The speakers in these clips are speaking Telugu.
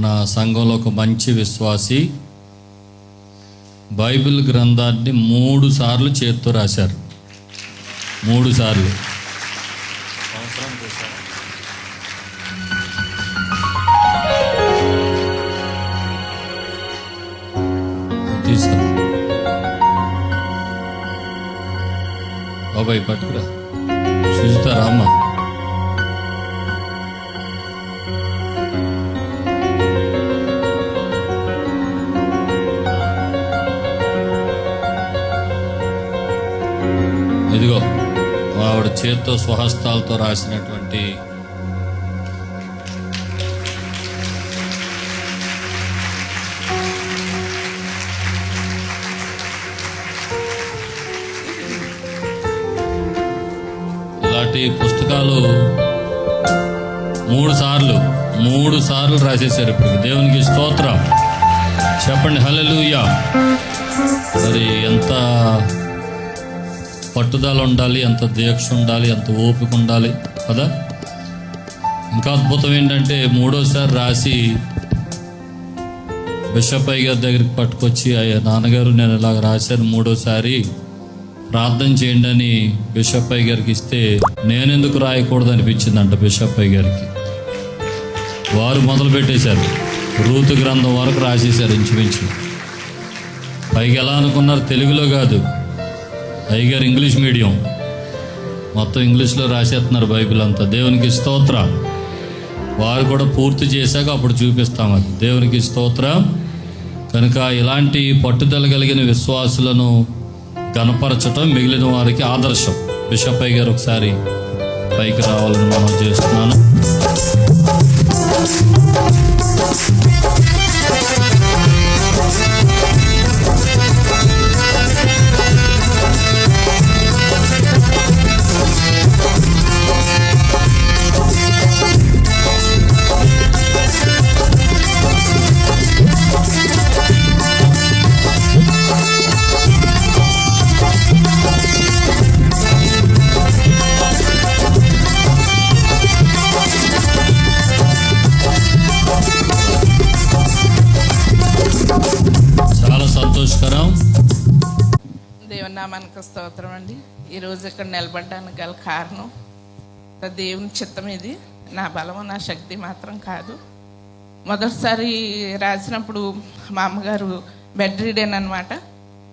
మన సంఘంలో ఒక మంచి విశ్వాసి బైబిల్ గ్రంథాన్ని 3 సార్లు చేత్తో రాశారు. 3 సార్లు. బాబాయ్ పట్టుకురా, చూస్తారా అమ్మ? ఇదిగో ఆవిడ చేత్తో స్వహస్తాలతో రాసినటువంటి ఇలాంటి పుస్తకాలు 3 సార్లు రాసేసారు. ఇప్పుడు దేవునికి స్తోత్రం చెప్పండి, హల్లెలూయా. మరి ఎంత పట్టుదల ఉండాలి, ఎంత దీక్ష ఉండాలి, ఎంత ఓపిక ఉండాలి కదా. ఇంకా అద్భుతం ఏంటంటే 3వసారి రాసి బిషప్ అయ్య గారి దగ్గరికి పట్టుకొచ్చి, అయ్యా నాన్నగారు నేను ఇలాగ రాశాను, 3వసారి ప్రార్థన చేయండి అని బిషప్ అయ్య గారికి ఇస్తే నేనెందుకు రాయకూడదు అనిపించిందంట బిషప్ అయ్య గారికి. వారు మొదలు పెట్టేశారు, రూతు గ్రంథం వరకు రాసేశారు ఇంచుమించు. పైకి ఎలా అనుకున్నారు, తెలుగులో కాదు, అయ్యగారు ఇంగ్లీష్ మీడియం, మొత్తం ఇంగ్లీష్లో రాసేస్తున్నారు బైబిల్ అంతా. దేవునికి స్తోత్రం. వారు కూడా పూర్తి చేశాక అప్పుడు చూపిస్తాం అది. దేవునికి స్తోత్రం. కనుక ఇలాంటి పట్టుదల కలిగిన విశ్వాసులను కనపరచటం మిగిలిన వారికి ఆదర్శం. బిషప్ అయ్య గారు ఒకసారి పైకి రావాలని మనం చేస్తున్నాను. దేవుని నామానికి స్తోత్రం అండి. ఈరోజు ఇక్కడ నిలబడడానికి గల కారణం దేవుని చిత్తం. ఇది నా బలము నా శక్తి మాత్రం కాదు. మొదటిసారి రాసినప్పుడు మా అమ్మగారు బెడ్ రీడెన్ అనమాట.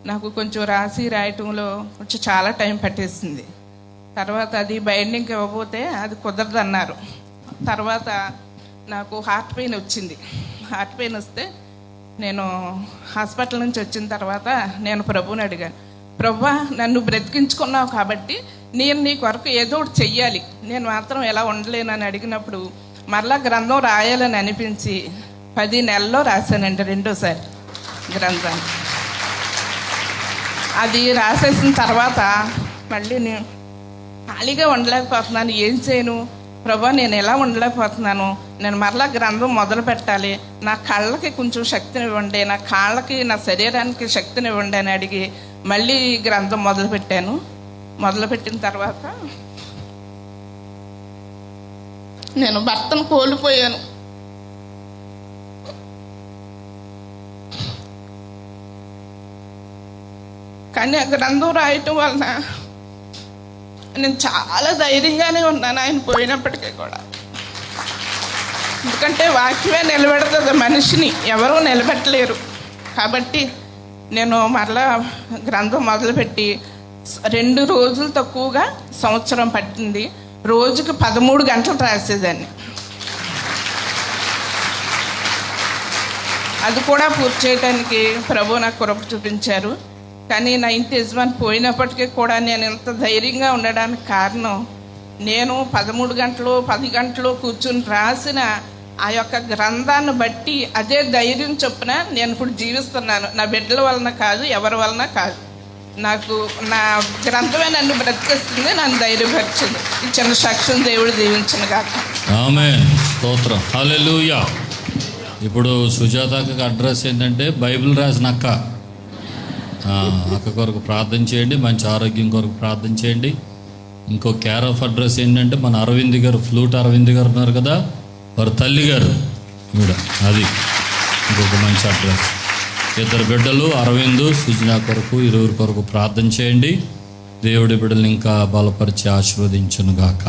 నాకు కొంచెం రాయటంలో కొంచెం చాలా టైం పట్టేసింది. తర్వాత అది బైండింగ్ ఇవ్వబోతే అది కుదరదు అన్నారు. తర్వాత నాకు హార్ట్ పెయిన్ వచ్చింది. హార్ట్ పెయిన్ వస్తే నేను హాస్పిటల్ నుంచి వచ్చిన తర్వాత నేను ప్రభువుని అడిగాను, ప్రభువా నన్ను బ్రతికించుకున్నావు కాబట్టి నేను నీ కొరకు ఏదో ఒకటి చెయ్యాలి, నేను మాత్రం ఎలా ఉండలేనని అడిగినప్పుడు మరలా గ్రంథం రాయాలని అనిపించి 10 నెలల్లో రాశానండి 2వసారి గ్రంథాన్ని. అది రాసేసిన తర్వాత మళ్ళీ నేను ఖాళీగా ఉండలేకపోతున్నాను, ఏం చేయను ప్రభా, నేను ఎలా ఉండలేకపోతున్నాను, నేను మరలా గ్రంథం మొదలు పెట్టాలి, నా కళ్ళకి కొంచెం శక్తిని ఇవ్వండి, నా కాళ్ళకి నా శరీరానికి శక్తిని ఇవ్వండి అని అడిగి మళ్ళీ గ్రంథం మొదలుపెట్టాను. మొదలుపెట్టిన తర్వాత నేను భర్తను కోల్పోయాను. కానీ ఆ గ్రంథం రాయటం వలన నేను చాలా ధైర్యంగానే ఉన్నాను ఆయన పోయినప్పటికీ కూడా. ఎందుకంటే వాక్యమే నిలబెడుతుంది మనిషిని, ఎవరూ నిలబెట్టలేరు. కాబట్టి నేను మరలా గ్రంథం మొదలుపెట్టి 2 రోజులు తక్కువగా సంవత్సరం పట్టింది. రోజుకి 13 గంటలు రాసేదాన్ని. అది కూడా పూర్తి చేయడానికి ప్రభు నాకు కృప చూపించారు. కానీ నా ఇంటి యజమాని పోయినప్పటికీ కూడా నేను ఇంత ధైర్యంగా ఉండడానికి కారణం, నేను 13 గంటలు 10 గంటలు కూర్చుని రాసిన ఆ యొక్క గ్రంథాన్ని బట్టి అదే ధైర్యం చొప్పున నేను ఇప్పుడు జీవిస్తున్నాను. నా బిడ్డల వలన కాదు, ఎవరి వలన కాదు, నాకు నా గ్రంథమే నన్ను బ్రతికిస్తుంది, నన్ను ధైర్యపరిచింది. ఈ చిన్న సాక్ష్యం దేవుడు దీవించును గాక. ఆమేన్. స్తోత్రం, హల్లెలూయా. ఇప్పుడు సుజాతకి అడ్రస్ ఏంటంటే బైబిల్ రాసిన అక్క కొరకు ప్రార్థన చేయండి, మంచి ఆరోగ్యం కొరకు ప్రార్థన చేయండి. ఇంకో కేర్ ఆఫ్ అడ్రస్ ఏంటంటే మన అరవింద్ గారు, ఫ్లూట్ అరవింద్ గారు ఉన్నారు కదా, వారి తల్లి గారు ఈవిడ అది ఇంకొక మంచి అడ్రస్. 2 బిడ్డలు అరవింద్ సుజనా కొరకు 20 కొరకు ప్రార్థన చేయండి. దేవుడి బిడ్డలు ఇంకా బలపరిచి ఆశీర్వదించునుగాక.